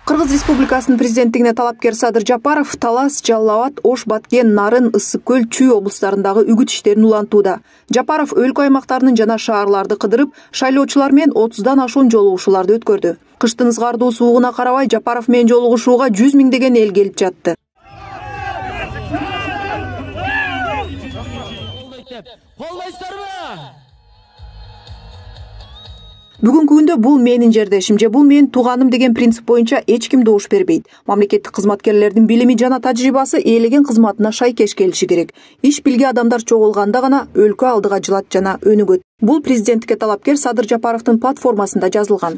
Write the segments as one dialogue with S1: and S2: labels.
S1: Кыргыз Республикасынын президенттигине талапкер Садыр Жапаров Талас, Жалал Абад, Ош, Баткен, Нарын, Ысык көл, Чүй облустарындагы үгүт иштерин улантууда. Жапаров өлкө аймактарынын жана шаарларды кыдырып, шайлоочулар менен 30дан ашуун жолугушууларды өткөрдү. Кыштын ызгардуу суугуна карабай Жапаров менен жолугушууга 100 миңдеген эл келип жатты. Бүгүнкү күндө бул менин жердешим же бул менин тууганым деген принцип боюнча эч ким добуш бербейт. Мамлекеттик кызматкерлердин билими жана тажрыйбасы ээлеген кызматына шайкеш келиши керек. Иш билген адамдар чогулганда гана өлкө алдыга жылат жана өнүгөт. Бул президенттикке талапкер Садыр Жапаровдун платформасында жазылган.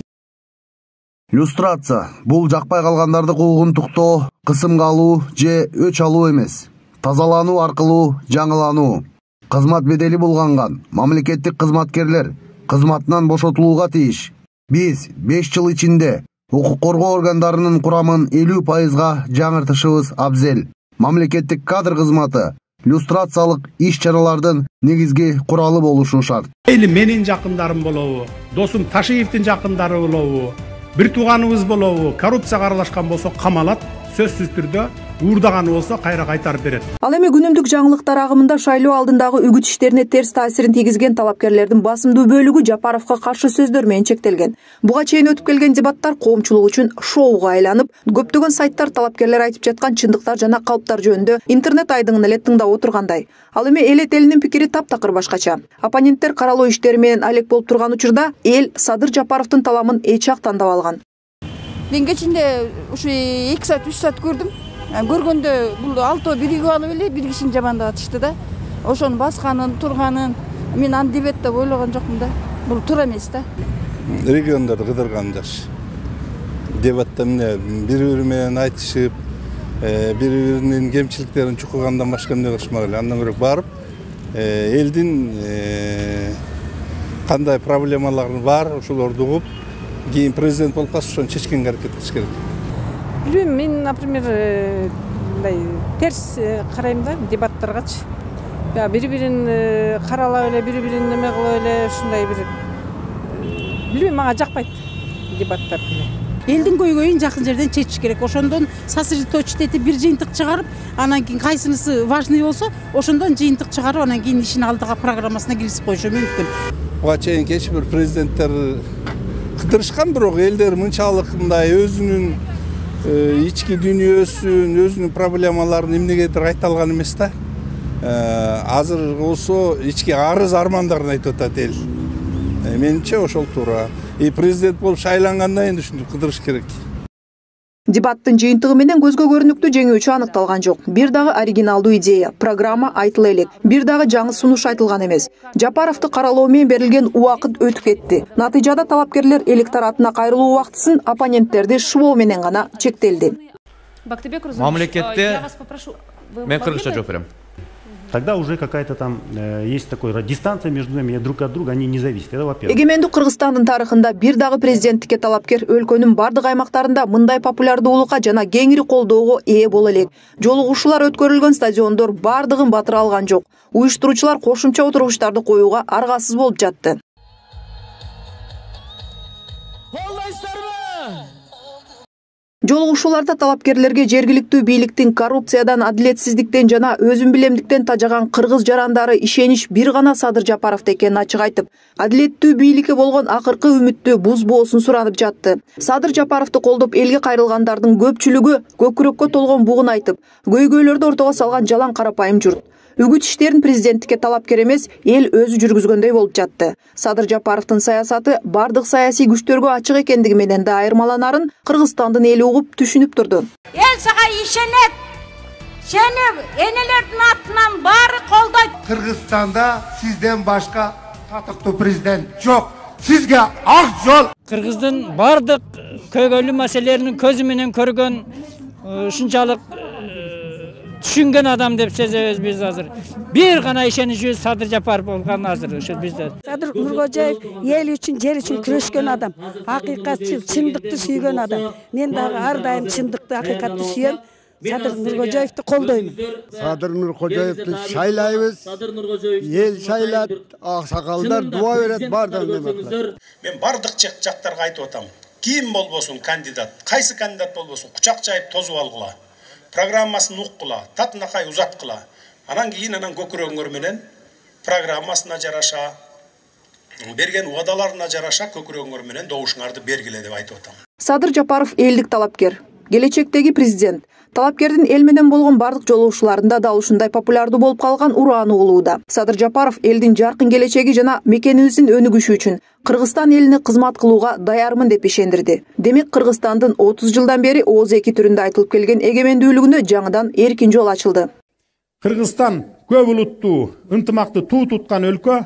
S2: Люстрация бул жакпай калгандарды куугун туктоо, кысымга алуу же өч алуу эмес. Тазалануу аркылуу жаңылануу. Кызмат бедели булганган мамлекеттик кызматкерлер кызматынан бошотулууга тийиш. Биз 5 жыл ичинде укук коргоо органдарынын курамын 50%га жаңыртышыбыз абзел. Мамлекеттик кадр кызматы люстрациялык иш-чаралардын негизги куралы болушу шарт.
S3: Менин жакындарым болобу, досум Ташиевдин жакындары болобу, бир тууганыбыз болобу, коррупцияга аралашкан болсо камалат, сөзсүз түрдө уурдаганы болсо кайра кайтарып берет.
S1: Ал эми күнүмдүк жаңылыктар агымында шайлоо алдындагы үгүт иштерине терс таасирин тийгизген талапкерлердин басымдуу бөлүгү Жапаровго каршы сөздөр менен чектелген. Буга чейин өтүп келген дебаттар коомчулук үчүн шоуга айланып, көптөгөн сайттар талапкерлер айтып жаткан чындыктар жана калыптар жөнүндө интернет айдыңын эле тыңдап отургандай. Ал эми эл элинин пикири таптакыр башкача. Оппоненттер каралоо иштери менен алек болуп турган учурда эл Садыр Жапаровдун таламын эч жак тандап алган.
S4: Мен кечинде ушу 2 саат 3 саат көрдүм. Көргөндө бул алтоо биригип алып эле бир кишини жамандап атышты да. Ошону басканын, турганын мен аны дебет деп ойлогон жокмун да. Бул туура эмес да.
S5: Региондорду кыдырган жакшы. Дебатта эмне бири-бири менен айтышып, бири-биринин кемчиликтерин чукугандан башка эмне кылышмак эле. Андан көрө барып, элдин кандай проблемалары бар, ошолорду угуп, кийин президент болуп калса ошону чечкенге аракет кылыш керек.
S4: Билбейм, мен, например, терс карайм да дебаттаргачы. Бири-бирин каралап эле, бири-бирин неме кылып эле, ушундай бир билбейм, мага жакпайт дебаттар.
S6: Элдин көйгөйүн жакын жерден чечиш керек. Ошондон сосредоточить бир жыйынтык чыгарып, анан кийин кайсынысы важный болсо, ошондон жыйынтык чыгарып, анан кийин ишин алдыга программасына киргизип коюшу мүмкүн.
S5: Буга чейин кечээ бир президенттер кыдырышкан, бирок элдер мынчалык мындай өзүнүн ички дүйнөсүн, өзүнүн проблемаларын эмнегедир айта алган эмес да. Азыр болсо ички арыз армандарын айтып атат эл. Менимче ошол туура. Президент болуп шайлангандан кийин ушинтип кыдырыш керек.
S1: Дебаттын жыйынтыгы менен көзгө көрүнүктүү жеңүүчү аныкталган жок. Бир дагы оригиналдуу идея, программа айтыла элек. Бир дагы жаңы сунуш айтылган эмес. Жапаровду каралоо менен берилген убакыт өтүп кетти. Натыйжада талапкерлер электоратына кайрылуу убактысын оппоненттерди шыбоо менен гана чектелди.
S7: Мамлекетте мен кыргызча жооп берем.
S8: Тогда уже какая-то там есть такая дистанция между ними, друг от друга они не зависят. Это во-первых.
S1: Эгемендүү Кыргызстандын тарыхында бир дагы президенттикке талапкер өлкөнүн бардык аймактарында мындай популярдуулукка жана кеңири колдоого ээ боло элек. Жолугушуулар өткөрүлгөн стадиондор бардыгын батыра алган жок. Уюштуруучулар кошумча отургучтарды коюуга аргасыз болуп жатты. Жолугушууларда талапкерлерге жергиликтүү бийликтин коррупциядан, адилетсиздиктен жана өзүн билемдиктен тажаган кыргыз жарандары ишенич бир гана Садыр Жапаровдо экенин ачык айтып, адилеттүү бийликке болгон акыркы үмүттү бузбоосун суранып жатты. Садыр Жапаровду колдоп элге кайрылгандардын көпчүлүгү көкүрөккө толгон бугун айтып, көйгөйлөрдү ортого салган жалаң карапайым журт. Үгүт иштерин президенттикке талапкер эмес, эл өзү жүргүзгөндөй болуп жатты. Садыр Жапаровдун саясаты бардык саясий күчтөргө ачык экендиги менен да айырмаланарын Кыргызстандын эли угуп түшүнүп турду.
S9: Эл сага ишенет. Сени энелердин атынан баары колдойт.
S10: Кыргызстанда сизден башка татыктуу президент жок. Сизге ак жол.
S11: Кыргыздын бардык көйгөйлүү маселелерин көзү менен көргөн, ушунчалык түшүнгөн адам деп сезебиз биз азыр. Бир гана ишеничибиз Садыр Жапаров болгон азыр ошо бизде.
S6: Садыр Нуркожоев эл үчүн, жер үчүн күрөшкөн адам, акыйкатчыл, чындыкты сүйгөн адам. Мен дагы ар дайым чындыкты, акыйкатты сүйөм. Садыр Нуркожоевду колдоймун.
S10: Садыр Нуркожоевду шайлайбыз. Эл шайлат, аксакалдар дуа берет, бардыгын эме кылат.
S12: Мен бардык жактарга айтып атам.
S3: ким болбосун кандидат, кайсы кандидат болбосун кучак жайып тозуп алгыла, программасын уккула, татынакай узаткыла. Анан кийин көкүрөгүңөр менен программасына жараша, берген уадаларына жараша көкүрөгүңөр менен добушуңарды бергиле деп айтып атам.
S1: Садыр Жапаров элдик талапкер. Келечектеги президент. Талапкердин эл менен болгон бардык жолугушууларында да ушундай популярдуу болуп калган урааны угулууда. Садыр Жапаров элдин жаркын келечеги жана мекенибиздин өнүгүшү үчүн Кыргызстан элине кызмат кылууга даярмын деп ишендирди. Демек Кыргызстандын 30 жылдан бери ооз эки түрүндө айтылып келген эгемендүүлүгүнө жаңыдан эркин жол ачылды.
S3: Кыргызстан көп улуттуу, ынтымакты туу туткан өлкө.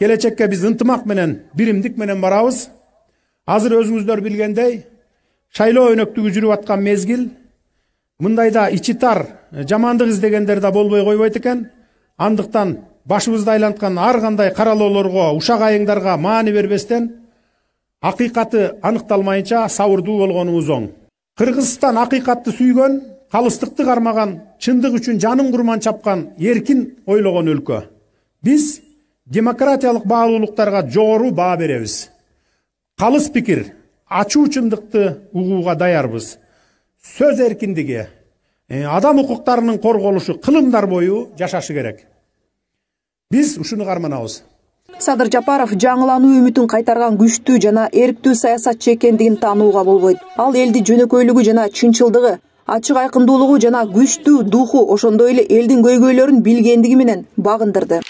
S3: Келечекке биз ынтымак менен, биримдик менен барабыз. Азыр өзүңүздөр билгендей, шайлоо өнөктүгү жүрүп аткан мезгил. Мындайда ичи тар, жамандык издегендер да болбой койбойт экен. Андыктан башыбызды айланткан ар кандай каралоолорго, ушак айыңдарга маани бербестен, акыйкаты аныкталмайынча сабырдуу болгонубуз оң. Кыргызстан акыйкатты сүйгөн, калыстыкты кармаган, чындык үчүн жанын курман чапкан, эркин ойлогон өлкө. Биз демократиялык баалуулуктарга жогору баа беребиз. Калыс пикир, ачуу чындыкты угууга даярбыз. Сөз эркиндиги, адам укуктарынын корголушу кылымдар бою жашашы керек. Биз ушуну карманабыз.
S1: Садыр Жапаров жаңылануу үмүтүн кайтарган күчтүү жана эрктүү саясатчы экендигин таанууга болбойт. Ал элди жөнөкөйлүгү жана чынчылдыгы, ачык айкындуулугу жана күчтүү духу, ошондой эле элдин көйгөйлөрүн билгендиги менен багындырды.